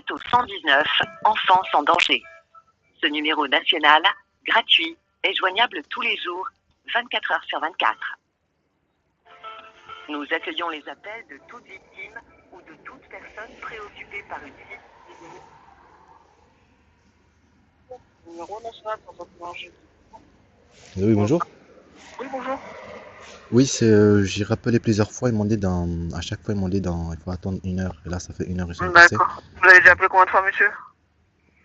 êtes au 119, enfants en danger. Ce numéro national, gratuit, est joignable tous les jours, 24 heures sur 24. Nous accueillons les appels de toute victime ou de toute personne préoccupée par une situation. Numéro national pour votre danger. Oui, bonjour. Oui, bonjour. Oui, j'ai rappelé plusieurs fois, à chaque fois, il faut attendre 1 heure. Et là, ça fait 1 heure et 5 passées. D'accord. Vous avez déjà appelé combien de fois, monsieur?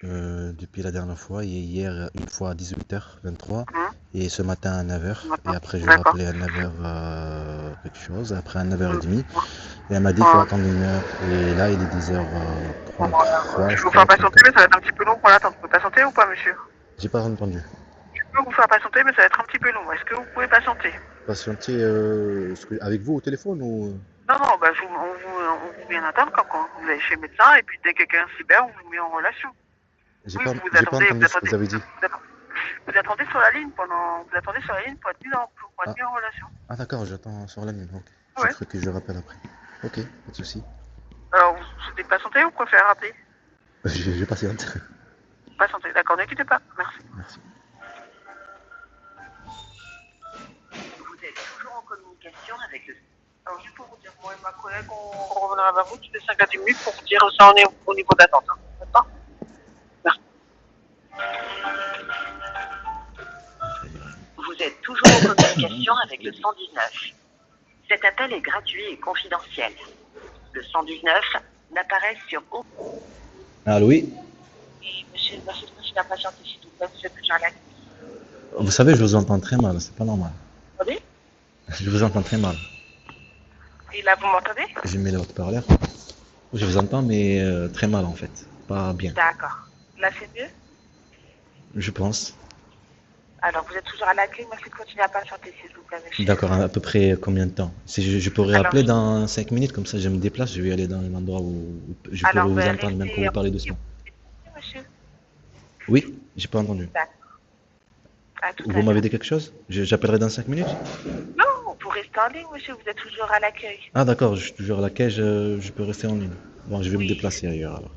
Depuis la dernière fois, et hier, une fois à 18h23, Hum. et ce matin à 9h. Et après, j'ai D'accord. rappelé à 9h quelque chose, après à 9h30. Hum. Et elle m'a dit qu'il faut attendre 1 heure. Et là, il est 10h33, Je je vais vous faire crois, patienter, 34. mais ça va être un petit peu long pour l'attendre. Vous pouvez patienter ou pas, monsieur? J'ai pas entendu. Je peux vous faire patienter, mais ça va être un petit peu long. Est-ce que vous pouvez patienter? Patienter avec vous au téléphone ou... Non, non, bah, on vous met en attente quand vous allez chez le médecin, et puis dès que quelqu'un cyber, on vous met en relation. J'ai Oui, pas, vous j'ai pas attendez, entendu ce que vous avez dit. vous attendez sur la ligne vous attendez sur la ligne pour être mis en relation. Ah d'accord, j'attends sur la ligne. Ok. J'ai Ouais. cru que je rappelle après. Ok, pas de souci. Alors, vous souhaitez patienter ou vous préférez rappeler? Je patiente. Patienter, d'accord, ne quittez pas. Merci. Merci. Vous êtes toujours en communication avec le... Alors, juste pour vous dire, moi et ma collègue, on reviendra vers vous toutes les 5 à 10 minutes pour vous dire ça on est au niveau d'attente. Hein. D'accord? Merci. Vous êtes toujours en communication avec le 119. Cet appel est gratuit et confidentiel. Le 119 n'apparaît sur aucun... Allô, oui. Et monsieur, merci de continuer à patienter, s'il vous plaît, vous êtes toujours là. Vous savez, je vous entends très mal, c'est pas normal. Attendez? Je vous entends très mal. Et là, vous m'entendez? J'ai mis le haut-parleur. Je vous entends, mais très mal en fait. Pas bien, D'accord. Là, c'est mieux? je pense. Alors, vous êtes toujours à l'accueil, merci de continuer à patienter, s'il vous plaît, monsieur. D'accord, à peu près combien de temps? Si je pourrais Alors, appeler dans 5 minutes, comme ça je me déplace, je vais aller dans un endroit où je pourrais alors, vous ben, entendre, même quand restez vous parlez doucement. monsieur. Oui, j'ai pas entendu. D'accord. À tout à Vous l'heure. m'avez dit quelque chose? J'appellerai dans 5 minutes? Non, vous restez en ligne, monsieur, vous êtes toujours à l'accueil. Ah d'accord, je suis toujours à l'accueil, je peux rester en ligne. Bon, je vais me Oui. déplacer ailleurs alors.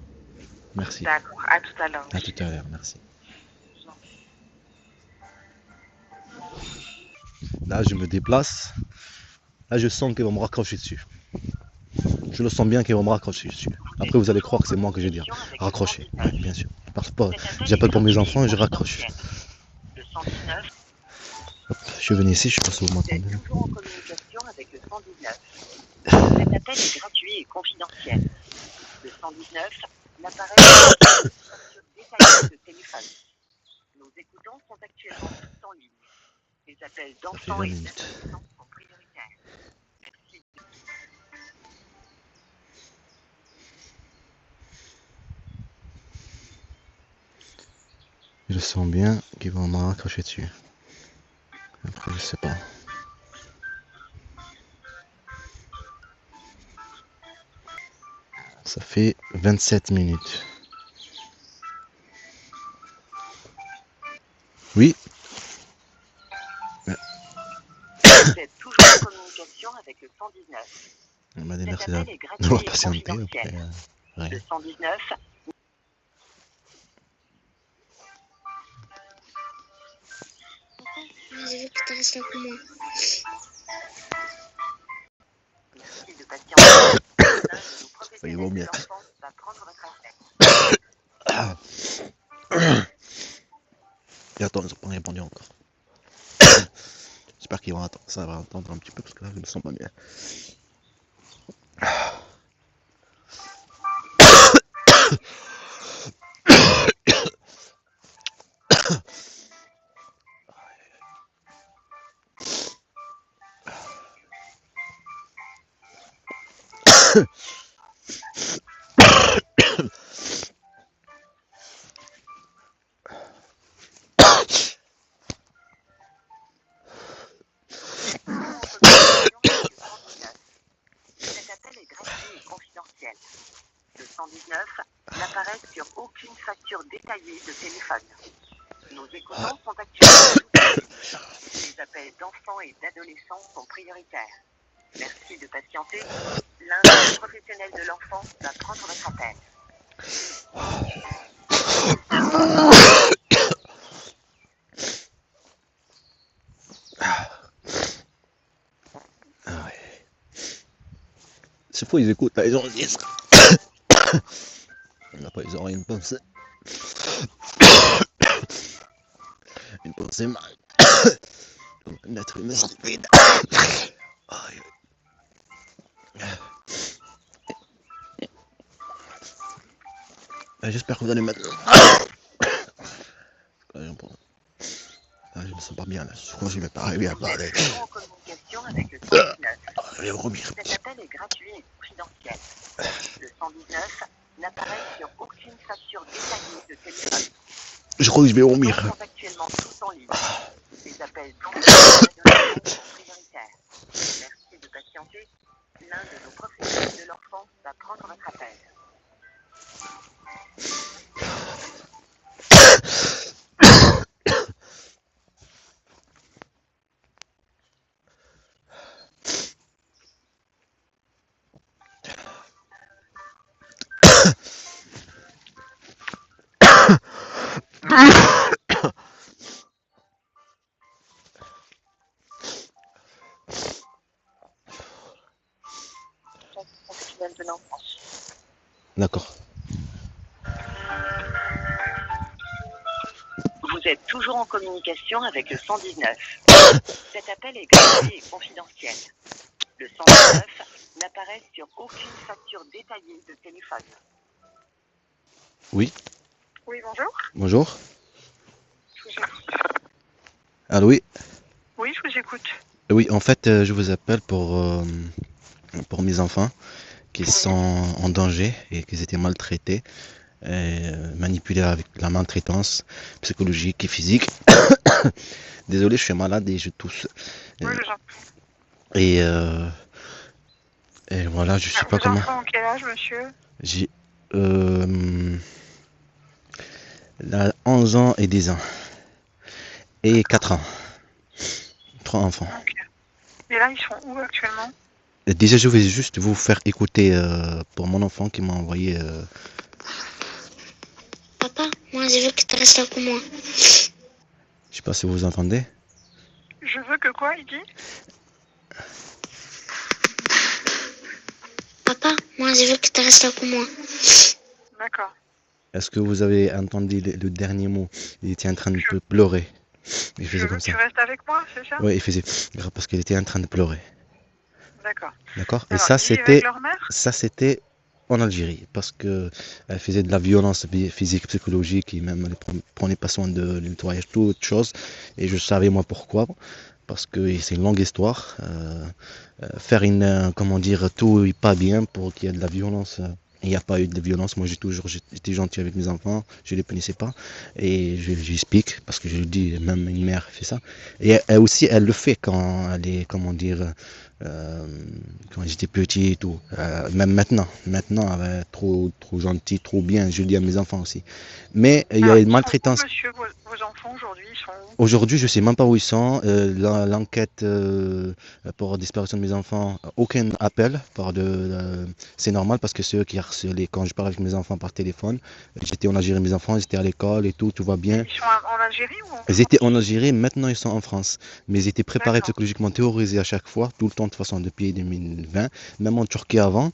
Merci. D'accord, à tout à l'heure. À tout à l'heure, merci. Là, je me déplace. Là, je sens qu'ils vont me raccrocher dessus. Je le sens bien qu'ils vont me raccrocher dessus. Après, vous allez croire que c'est moi que j'ai dit raccrocher. Ouais, bien sûr. Parce que j'appelle pour mes enfants et je raccroche. Le 119, Hop, je suis venu ici, je sais pas si vous vous êtes m'entendez. toujours en communication avec le 119. Cet appel est gratuit et confidentiel. Le 119 n'apparaît pas sur détaillée de téléphone. Nos écoutants sont actuellement tous en ligne. Les appels Ça fait d'enfants 20 et minutes. d'adolescents sont prioritaires. Merci. Je sens bien qu'ils vont me raccrocher dessus. Après, je sais pas. Ça fait 27 minutes. Oui. Vous êtes toujours en communication avec le 119. On m'a dit Cet merci appel est d'avoir gratuit et patienté. Après, confidentiel. rien. Le 119 Vas-y, putain, reste là pour moi. Merci de patienter. L'un de nos Il professionnels vaut de bien. l'enfance va prendre votre appel. Et attends, ils n'ont pas répondu encore. J'espère qu'ils vont attendre. Ça va attendre un petit peu parce que là, je me sens pas bien. Cet appel est gratuit et confidentiel. Le 119 n'apparaît sur aucune facture détaillée de téléphone. Nos écoutants sont actuellement tous en ligne. Les appels d'enfants et d'adolescents sont prioritaires. Merci de patienter. L'un des professionnels de l'enfant va prendre votre appel. Ah ouais. C'est faux, ils écoutent, là, ils enregistrent. Après, ils auront une pensée. Une pensée mal. Comme un être humain stupide. Aïe. J'espère que vous allez maintenant. Je me sens pas bien là. Je crois que je vais pas arriver à parler. En communication avec le 119. Je vais vomir. Cet appel est gratuit et confidentiel. Le 119 n'apparaît sur aucune facture détaillée de téléphone. Je crois que je vais Nous vomir. sont actuellement tous en ligne. Les appels sont prioritaires. Merci de patienter. L'un de nos professionnels de l'enfance va prendre votre appel. Professionnel de l'enfance. D'accord. Vous êtes toujours en communication avec le 119. Cet appel est gratuit et confidentiel. Le 119 n'apparaît sur aucune facture détaillée de téléphone. Oui. Oui, bonjour. Bonjour. Je vous écoute. Allô, oui. Oui, je vous écoute. Oui, en fait, je vous appelle pour mes enfants qui sont en danger et qui étaient maltraités, et, manipulés avec la maltraitance psychologique et physique. Désolé, je suis malade et je tousse. Oui, j'entends. Et, et voilà, je sais pas Vos comment. enfants ont quel âge, monsieur? J'ai là, 11 ans et 10 ans. Et 4 ans. 3 enfants. Ok. Et là, ils sont où actuellement? Déjà, je vais juste vous faire écouter pour mon enfant qui m'a envoyé. Papa, moi je veux que tu restes avec moi. Je sais pas si vous entendez. Je veux que quoi, il dit? Papa, moi je veux que tu restes avec moi. D'accord. Est-ce que vous avez entendu le dernier mot? Il était en train de pleurer. Il Je faisait veux comme que ça. tu restes avec moi, c'est ça? Ouais, il faisait parce qu'il était en train de pleurer. D'accord. D'accord? Et Alors, ça, ils vivent c'était avec leur mère? en Algérie parce que elle faisait de la violence physique, psychologique et même elle prenait pas soin de nettoyage, toute chose. Et je savais moi pourquoi. Parce que c'est une longue histoire. Faire comment dire, tout est pas bien pour qu'il y ait de la violence. Il n'y a pas eu de violence. Moi, j'étais gentil avec mes enfants. Je les punissais pas. Et j'explique parce que je le dis, même une mère fait ça. Et elle aussi, elle le fait quand elle est, comment dire, quand j'étais petit et tout. Même maintenant, elle est trop gentille, trop bien. Je le dis à mes enfants aussi. Mais il y a Alors, une ils sont où, maltraitance. monsieur, vos enfants aujourd'hui, ils sont où? Aujourd'hui, je sais même pas où ils sont. L'enquête pour disparition de mes enfants, aucun appel. C'est normal parce que c'est eux qui harcelaient. Quand je parle avec mes enfants par téléphone, j'étais en Algérie, mes enfants, ils étaient à l'école et tout va bien. Ils sont en Algérie ou en Ils étaient en Algérie, maintenant ils sont en France. Mais ils étaient préparés D'accord. psychologiquement, terrorisés à chaque fois, tout le temps de toute façon depuis 2020, même en Turquie avant,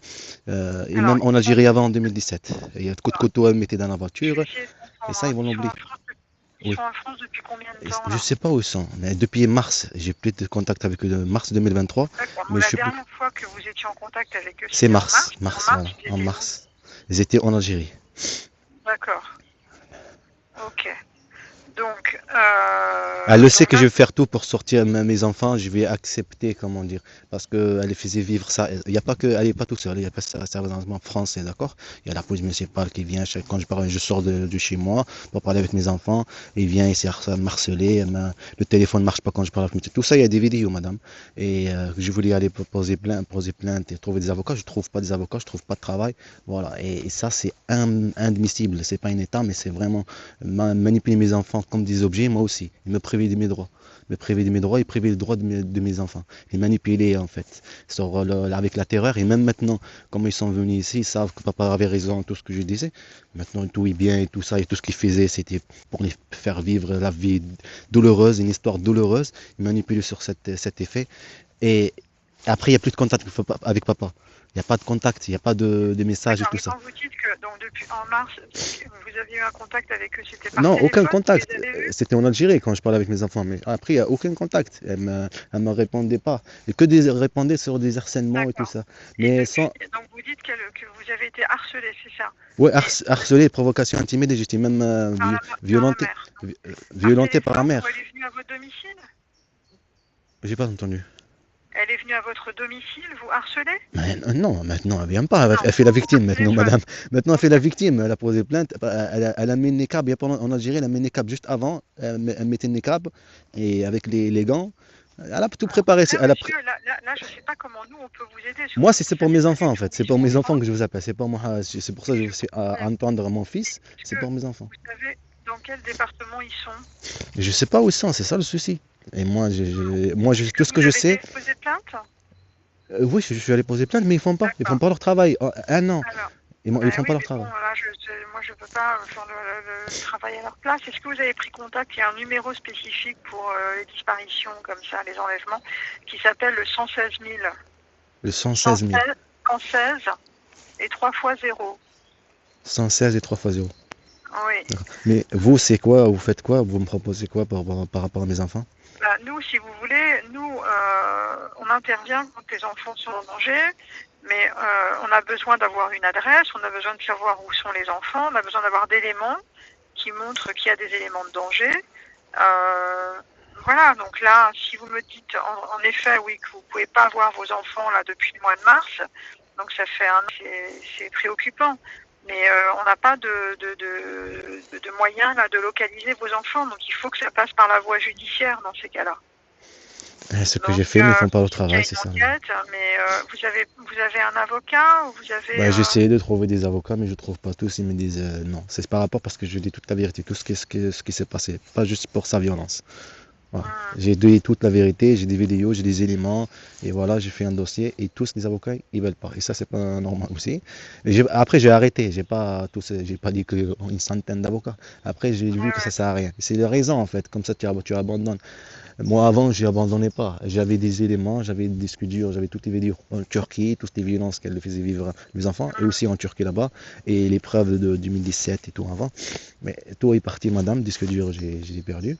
et Alors, même en ils Algérie avant en 2017. Il y a coup de couteau, ils me mettaient dans la Je voiture, vais essayer de et comprendre, ça hein. ils vont l'oublier. Ils Oui. sont en France depuis combien de temps, Je là? sais pas où ils sont, mais depuis mars, j'ai plus de contact avec eux, de mars 2023. D'accord. Mais La je suis plus... dernière fois que vous étiez en contact avec eux, C'est c'était en mars, mars. voilà, Ils en étaient où? mars. Ils étaient en Algérie. D'accord. Ok. Donc, Elle le sait que là, je vais faire tout pour sortir mes enfants, je vais accepter, comment dire, parce qu'elle les faisait vivre ça. Il n'y a pas que, elle n'est pas toute seule, il n'y a pas ça en français, d'accord? Il y a la police municipale qui vient, quand je sors de chez moi pour parler avec mes enfants, il vient ici harceler, le téléphone ne marche pas quand je parle avec mes enfants. Tout ça, il y a des vidéos, madame. Et je voulais aller poser plainte et trouver des avocats, je ne trouve pas des avocats, je ne trouve pas de travail. Voilà, et ça, c'est inadmissible, c'est pas un état, mais c'est vraiment manipuler mes enfants comme des objets, moi aussi. Ils me privaient de mes droits. Me privaient de mes droits, ils privaient le droit de mes enfants. Ils manipulaient en fait, avec la terreur. Et même maintenant, comme ils sont venus ici, ils savent que papa avait raison, tout ce que je disais. Maintenant, tout est bien et tout ça, et tout ce qu'ils faisaient, c'était pour les faire vivre la vie douloureuse, une histoire douloureuse. Ils manipulaient sur cet effet. Et après, il n'y a plus de contact avec papa. Il n'y a pas de contact, il n'y a pas de messages et D'accord, tout mais ça. quand vous dites que donc depuis en mars, vous aviez eu un contact avec eux, c'était par Non, aucun téléphone, vous contact. les avez vus? C'était en Algérie quand je parlais avec mes enfants. Mais après, il n'y a aucun contact. Elle me répondait pas. Et que des répondait sur des harcèlements et tout D'accord. ça. Et Mais depuis, sans. donc vous dites que vous avez été harcelé, c'est ça? Ouais, Et harcelé, provocation intimidée. J'étais même par la violenté. mère. Par Violenté par la téléphone, ou mère. elle est venue à votre domicile? J'ai pas entendu. Elle est venue à votre domicile, vous harceler? Mais non, maintenant elle vient pas. Non, Elle fait la victime par maintenant, téléphone. madame. Maintenant elle fait la victime. Elle a posé plainte. Elle a mis le niqab. Il y a pas en Algérie, elle a mis le niqab juste avant. Elle mettait le niqab et avec les gants. Elle a tout préparé. Là, monsieur, là, je ne sais pas comment nous, on peut vous aider. Moi, Surtout que c'est vous pour savez mes pas enfants du en tout fait. qui C'est pour sont mes vos enfants enfants. que je vous appelle. C'est pour moi. C'est pour ça que je sais entendre mon fils. C'est pour mes enfants. Vous savez dans quel département ils sont? Je sais pas où ils sont. C'est ça le souci. Et moi, tout ce que je sais. Vous avez déposé plainte? Oui, je suis allé poser plainte, mais ils font pas. Ils font D'accord. pas leur travail. Un an, Alors, ils font oui, pas leur mais travail. bon, là, moi, je ne peux pas faire le travail à leur place. Est-ce que vous avez pris contact? Il y a un numéro spécifique pour les disparitions comme ça, les enlèvements, qui s'appelle le 116 000. Le 116 000. 116 et 3 fois 0. 116 et 3 fois 0. Oui. Mais vous, c'est quoi? Vous faites quoi? Vous me proposez quoi par rapport à mes enfants? Bah, nous, si vous voulez, on intervient quand les enfants sont en danger, mais on a besoin d'avoir une adresse, on a besoin de savoir où sont les enfants, on a besoin d'avoir d'éléments qui montrent qu'il y a des éléments de danger. Voilà, donc là, si vous me dites en effet, oui, que vous ne pouvez pas voir vos enfants là depuis le mois de mars, donc ça fait un an, c'est préoccupant. Mais on n'a pas de moyens là, de localiser vos enfants, donc il faut que ça passe par la voie judiciaire dans ces cas-là. Ce que j'ai fait, mais ils font pas leur Il y a travail, une c'est ça. enquête, mais vous avez un avocat ou vous avez Bah, j'ai essayé de trouver des avocats, mais je trouve pas tous. Ils me disent non. C'est par rapport parce que je dis toute la vérité, tout ce qui s'est passé, pas juste pour sa violence. Voilà. J'ai dit toute la vérité, j'ai des vidéos, j'ai des éléments, et voilà, j'ai fait un dossier, et tous les avocats, ils veulent pas. Et ça, c'est pas normal aussi. Après, j'ai arrêté, j'ai pas dit qu'une centaine d'avocats. Après, j'ai vu que ça sert à rien. C'est la raison, en fait, comme ça, tu abandonnes. Moi, avant, je n'abandonnais pas. J'avais des éléments, j'avais des disques durs, j'avais toutes les vidéos en Turquie, toutes les violences qu'elle faisait vivre mes enfants, et aussi en Turquie là-bas, et les preuves de 2017 et tout avant. Mais tout est parti, madame, disque dur, j'ai perdu.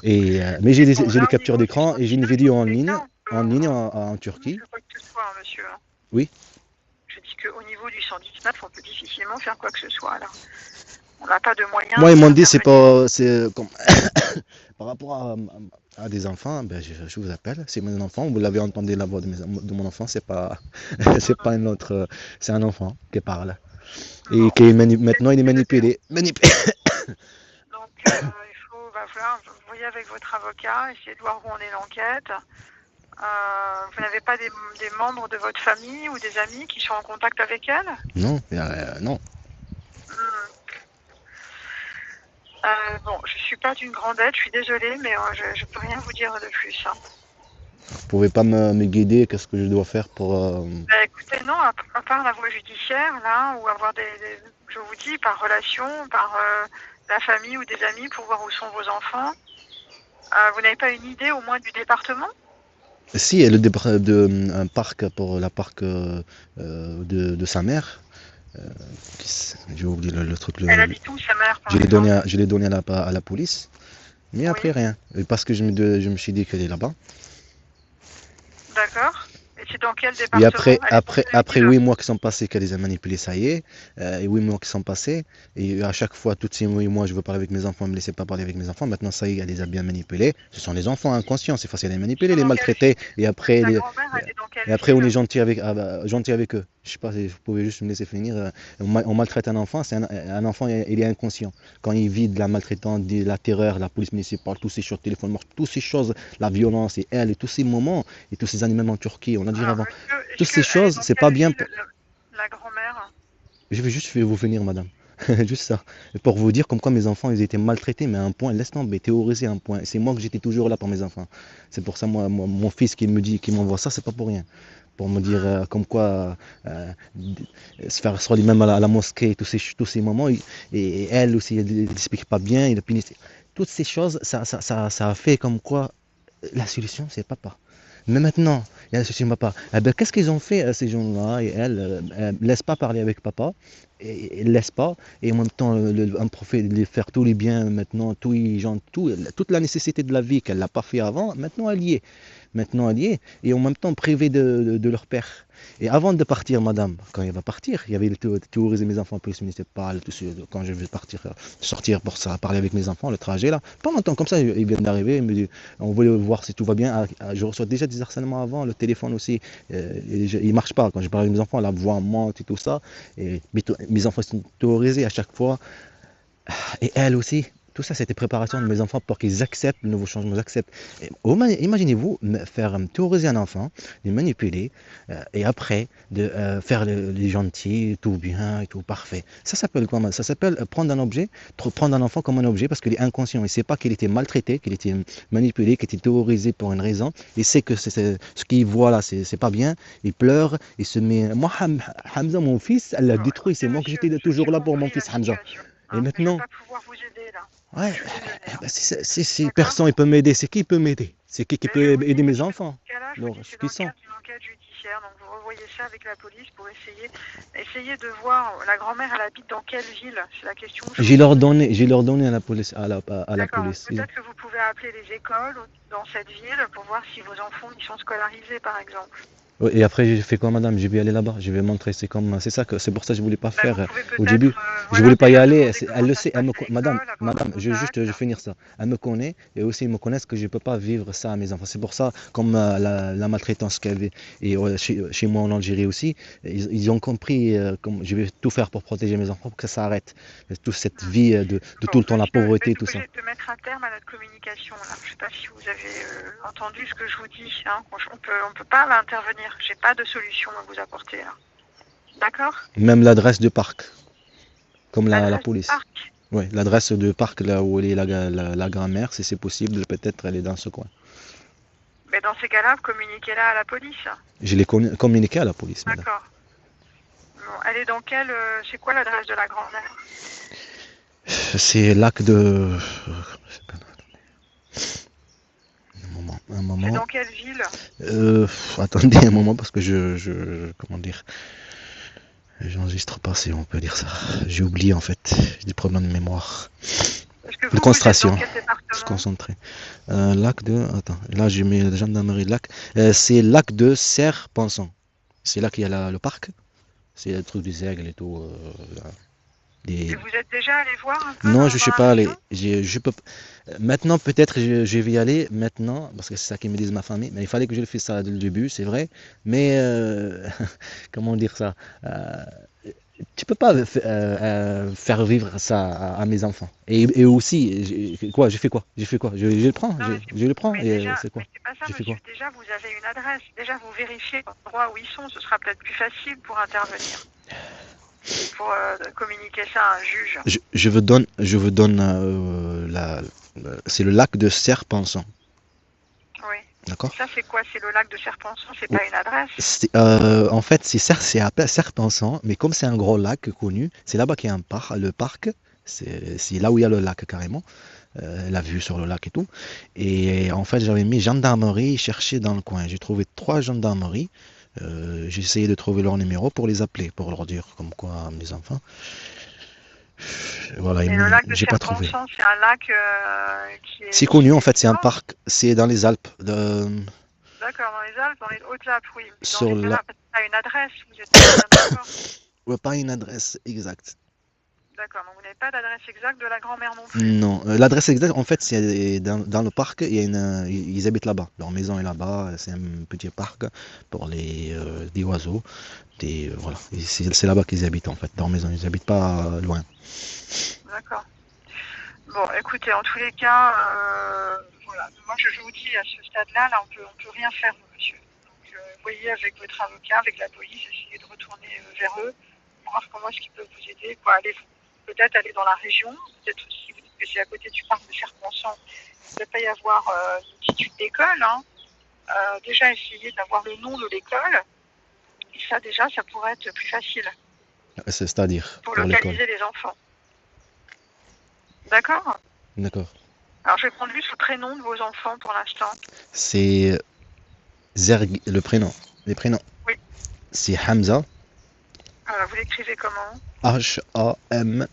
Mais j'ai les captures d'écran et j'ai une vidéo en ligne en Turquie. Quoi que ce soit, monsieur. Oui. Je dis qu'au niveau du 119, on peut difficilement faire quoi que ce soit là. On n'a pas de moyens. Moi, ils m'ont dit, c'est comme par rapport à des enfants, ben, je vous appelle, c'est mon enfant, vous l'avez entendu la voix de mon enfant, c'est pas un autre, c'est un enfant qui parle. Et qui maintenant il est manipulé. Donc il faut, vous voyez avec votre avocat, essayer de voir où en est l'enquête. Vous n'avez pas des membres de votre famille ou des amis qui sont en contact avec elle? Non, non. Bon, je suis pas d'une grande aide, je suis désolée, mais je peux rien vous dire de plus. Hein. Vous pouvez pas me guider, qu'est-ce que je dois faire pour... Écoutez, non, à part la voie judiciaire, là, ou avoir je vous dis, par relation, par la famille ou des amis pour voir où sont vos enfants. Vous n'avez pas une idée au moins du département? Si, il y a un parc pour la parc de sa mère. J'ai oublié le truc. Elle habite où, sa mère, par je exemple? l'ai donné à la police, mais après rien. Parce que je me suis dit qu'elle est là-bas. D'accord. Et c'est dans quel département? Et après 8 mois qui sont passés, qu'elle les a manipulés, ça y est. Et 8 mois qui sont passés. Et à chaque fois, tous ces 8 mois, je veux parler avec mes enfants, elle ne me laissait pas parler avec mes enfants. Maintenant, ça y est, elle les a bien manipulés. Ce sont les enfants inconscients, c'est facile à les manipuler, les maltraiter. Et après, on est gentil avec eux. Je sais pas si vous pouvez juste me laisser finir. On maltraite un enfant, un enfant, il est inconscient. Quand il vit de la maltraitance, de la terreur, la police municipale, tous ces choses, téléphone mort, toutes ces choses, la violence et elle, et tous ces moments, et tous ces animaux en Turquie, on a dit avant. Toutes ces choses, c'est pas bien. La grand-mère? Je vais juste vous finir, madame. Juste ça. Et pour vous dire comme quoi mes enfants, ils étaient maltraités, mais à un point, laisse tomber, terrorisés à un point. C'est moi que j'étais toujours là pour mes enfants. C'est pour ça, mon fils qui me dit, qui m'envoie ça, c'est pas pour rien. Pour me dire comme quoi se faire se même à la mosquée, tous ces moments, et elle aussi, elle n'explique pas bien, il a puni. Toutes ces choses, ça a fait comme quoi la solution, c'est papa. Mais maintenant, il y a la solution papa. Eh ben, qu'est-ce qu'ils ont fait, ces gens-là? Et elle ne laisse pas parler avec papa, et elle laisse pas, et en même temps, un prophète de faire tous les biens, maintenant, tous les gens, toute la nécessité de la vie qu'elle n'a pas fait avant, maintenant elle y est. Maintenant elle y est, et en même temps privée de leur père. Et avant de partir, madame, quand elle va partir, il y avait le théoriser mes enfants, police municipale, tout ça, quand je vais partir, sortir pour ça, parler avec mes enfants, le trajet là, pas longtemps, comme ça, ils viennent d'arriver, ils me disent, on voulait voir si tout va bien. Je reçois déjà des harcèlements avant, le téléphone aussi, il marche pas. Quand je parle avec mes enfants, la voix monte et tout ça, et mes enfants sont théorisés à chaque fois, et elle aussi. Tout ça, c'était préparation de mes enfants pour qu'ils acceptent le nouveau changement, ils acceptent. Imaginez-vous faire théoriser un enfant, le manipuler, et après de faire les gentils, tout bien et tout parfait. Ça s'appelle quoi? Ça s'appelle prendre un objet, prendre un enfant comme un objet parce qu'il est inconscient. Il ne sait pas qu'il était maltraité, qu'il était manipulé, qu'il était théorisé pour une raison. Il sait que ce qu'il voit là, c'est pas bien. Il pleure, il se met. Moi, Hamza, mon fils, elle l'a détruit. C'est moi que j'étais toujours là pour mon fils Hamza. Et maintenant. Je ne vais pas pouvoir vous aider là. Ouais, si D'accord. personne peut m'aider, c'est qui peut m'aider? C'est qui Mais peut je vous aider dis, mes dans enfants? ce cas-là, je vous Alors, dis, ce c'est dans qu'ils le sont. cadre d'une enquête judiciaire, donc vous revoyez ça avec la police pour essayer de voir, la grand-mère, elle habite dans quelle ville? C'est la question que je vous pose. J'ai leur donné à la police, à la D'accord, donc police. peut-être que vous pouvez appeler les écoles dans cette ville pour voir si vos enfants y sont scolarisés, par exemple. Ouais, et après, j'ai fait quoi, madame? Je vais aller là-bas, je vais montrer. C'est ça que c'est pour ça que je voulais pas Ben, vous faire pouvez au peut-être, début. Je voilà, voulais pas y déjà aller. demander Elle comment le ça sait. se passe à Madame, l'école, avoir un je contact. vais finir ça. Elle me connaît et aussi ils me connaissent que je peux pas vivre ça à mes enfants. C'est pour ça, comme la maltraitance qu'il y avait et chez moi en Algérie aussi, ils ont compris. Comme je vais tout faire pour protéger mes enfants pour que ça s'arrête. Toute cette vie de tout Bon, le temps la monsieur, je vais pauvreté, être tout ça. obligée de mettre un terme à notre communication là. Je ne sais pas si vous avez entendu ce que je vous dis. Hein. On peut pas là intervenir. J'ai pas de solution à vous apporter là. D'accord? Même l'adresse du parc, comme la L'adresse du police. parc. Oui, l'adresse du parc là où est la grand-mère, si c'est possible, peut-être elle est dans ce coin. Mais dans ces cas-là, communiquez-la à la police. Je l'ai communiqué à la police, madame. D'accord. Bon, elle est dans quelle... c'est quoi l'adresse de la grand-mère? C'est lac de... Un moment. C'est dans quelle ville? Attendez un moment parce que comment dire, j'enregistre pas si on peut dire ça. J'ai oublié en fait, j'ai des problèmes de mémoire. Est-ce que De vous êtes concentration. dans quel Se département? concentrer. Lac de... Attends, là j'ai mis la gendarmerie lac. C'est lac de Serre-Penson. C'est là qu'il y a le parc. C'est le truc des aigles et tout. Et vous êtes déjà allé voir un peu Non, dans je suis la pas allé. région? Je peux... Maintenant, peut-être, je vais y aller maintenant, parce que c'est ça qu'ils me disent ma famille. Mais il fallait que je le fasse ça dès le début, c'est vrai. Mais comment dire ça? Tu peux pas faire vivre ça à mes enfants. Et aussi, quoi? J'ai fait quoi? Je le prends, Non, mais je le prends. mais Et déjà, c'est quoi? mais c'est pas ça, J'ai fait monsieur. quoi? Déjà, vous avez une adresse. Déjà, vous vérifiez l'endroit où ils sont. Ce sera peut-être plus facile pour intervenir. Pour communiquer ça à un juge. Je vous donne c'est le lac de Serre-Penson. Oui. D'accord? Ça, c'est quoi? C'est le lac de Serpenson. C'est pas une adresse? En fait, c'est à Serpensan, mais comme c'est un gros lac connu, c'est là-bas qu'il y a le parc. C'est là où il y a le lac carrément, la vue sur le lac et tout. Et en fait, j'avais mis gendarmerie chercher dans le coin. J'ai trouvé 3 gendarmeries. J'ai essayé de trouver leur numéro pour les appeler, pour leur dire comme quoi mes enfants. Voilà, Et le lac de j'ai pas trouvé. Serpenson, c'est un lac qui est... C'est connu en fait, c'est un fort. parc. C'est dans les Alpes. D'accord, dans les Alpes, dans les Hautes-Alpes, oui. Mais dans Sur les la... Alpes, c'est pas une adresse, vous êtes bien d'accord? Ouais, pas une adresse exacte. D'accord, donc vous n'avez pas d'adresse exacte de la grand-mère non plus. Non, l'adresse exacte, en fait, c'est dans le parc. Il y a ils habitent là-bas. Leur maison est là-bas. C'est un petit parc pour des oiseaux. Voilà. C'est là-bas qu'ils habitent, en fait. Leur maison, ils n'habitent pas loin. D'accord. Bon, écoutez, en tous les cas, voilà. Moi, je vous dis, à ce stade-là, là, on peut rien faire, monsieur. Donc, voyez avec votre avocat, avec la police, essayez de retourner vers eux, voir comment est-ce qu'ils peuvent vous aider. Quoi, allez-vous. peut-être aller dans la région, peut-être si vous dites que c'est à côté du parc de Serponçon, il ne doit pas y avoir une petite d'école, hein. Déjà essayer d'avoir le nom de l'école, et ça déjà, ça pourrait être plus facile C'est-à-dire pour pour l'école. localiser les enfants. D'accord? D'accord. Alors je vais prendre juste le prénom de vos enfants pour l'instant. C'est Zerg, le prénom. Les prénoms. Oui. C'est Hamza, Vous l'écrivez comment? H-A-M-Z-A.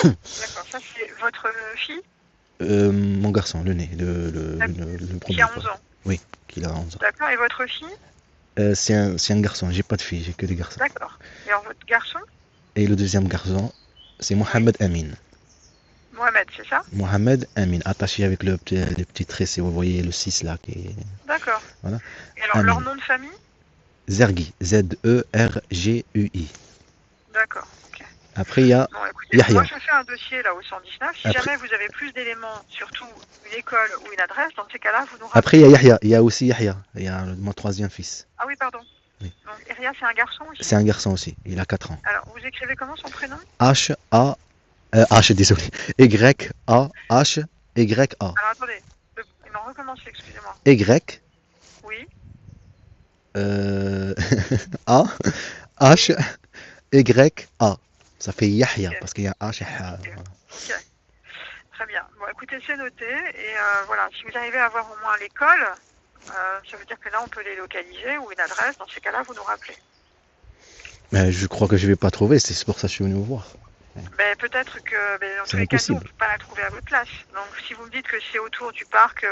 D'accord, ça c'est votre fille Mon garçon, le né, le qui premier. a 11 ans. Oui, qu'il a 11 ans. D'accord, et votre fille? C'est un garçon, j'ai pas de fille, j'ai que des garçons. D'accord. Et alors votre garçon? Et le deuxième garçon, c'est Mohamed Amin. Mohamed, c'est ça? Mohamed Amin, attaché avec les petits traits, vous voyez le 6 là. D'accord. Voilà. Et alors Amin. leur nom de famille? Zergi, Z-E-R-G-U-I. D'accord, ok. Après, il y a Bon, écoutez, Yahya. moi je fais un dossier là au 119. Si Après- jamais vous avez plus d'éléments, surtout une école ou une adresse, dans ces cas-là, vous nous rappelez. Après, il y a Yahya, il y a aussi Yahya, il y a mon troisième fils. Ah oui, pardon. Oui. Donc Eria, c'est un garçon aussi? C'est un garçon aussi, il a 4 ans. Alors, vous écrivez comment son prénom? Désolé. Y-A-H-Y-A. Alors attendez, il m'en recommence, excusez-moi. Y. Oui, A. H-Y-A. Ça fait Yahya, Ok. parce qu'il y a H. Ok. Très bien. Bon, écoutez, c'est noté. Et voilà, si vous arrivez à avoir au moins l'école, ça veut dire que là, on peut les localiser ou une adresse. Dans ces cas-là, vous nous rappelez. Mais je crois que je vais pas trouver, c'est pour ça que je suis venu vous voir. Mais peut-être que, dans C'est tous les cas, nous, on impossible. ne peut pas la trouver à votre place. Donc, si vous me dites que c'est autour du parc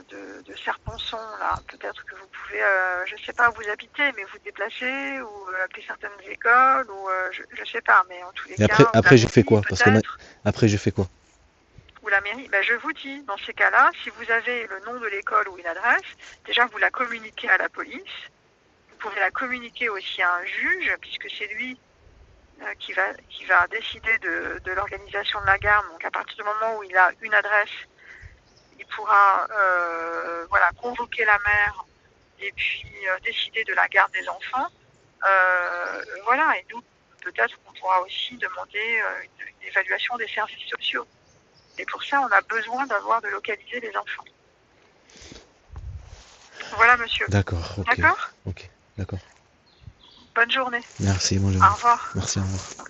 de Serponçon, là, peut-être que vous pouvez, je ne sais pas où vous habitez, mais vous déplacer ou appeler certaines écoles ou je ne sais pas. Mais en tous les Et cas, ou après la je fais mairie, quoi? Parce que peut-être. après je fais quoi? Ou la mairie, je vous dis, dans ces cas-là, si vous avez le nom de l'école ou une adresse, déjà vous la communiquez à la police. Vous pouvez la communiquer aussi à un juge, puisque c'est lui qui va décider de l'organisation de la garde. Donc à partir du moment où il a une adresse, il pourra convoquer la mère et puis décider de la garde des enfants. Et nous, peut-être qu'on pourra aussi demander une évaluation des services sociaux. Et pour ça, on a besoin de localiser les enfants. Voilà, monsieur. D'accord, ok. D'accord? Ok, d'accord. Bonne journée. Merci, bonjour. Au revoir. Merci, au revoir.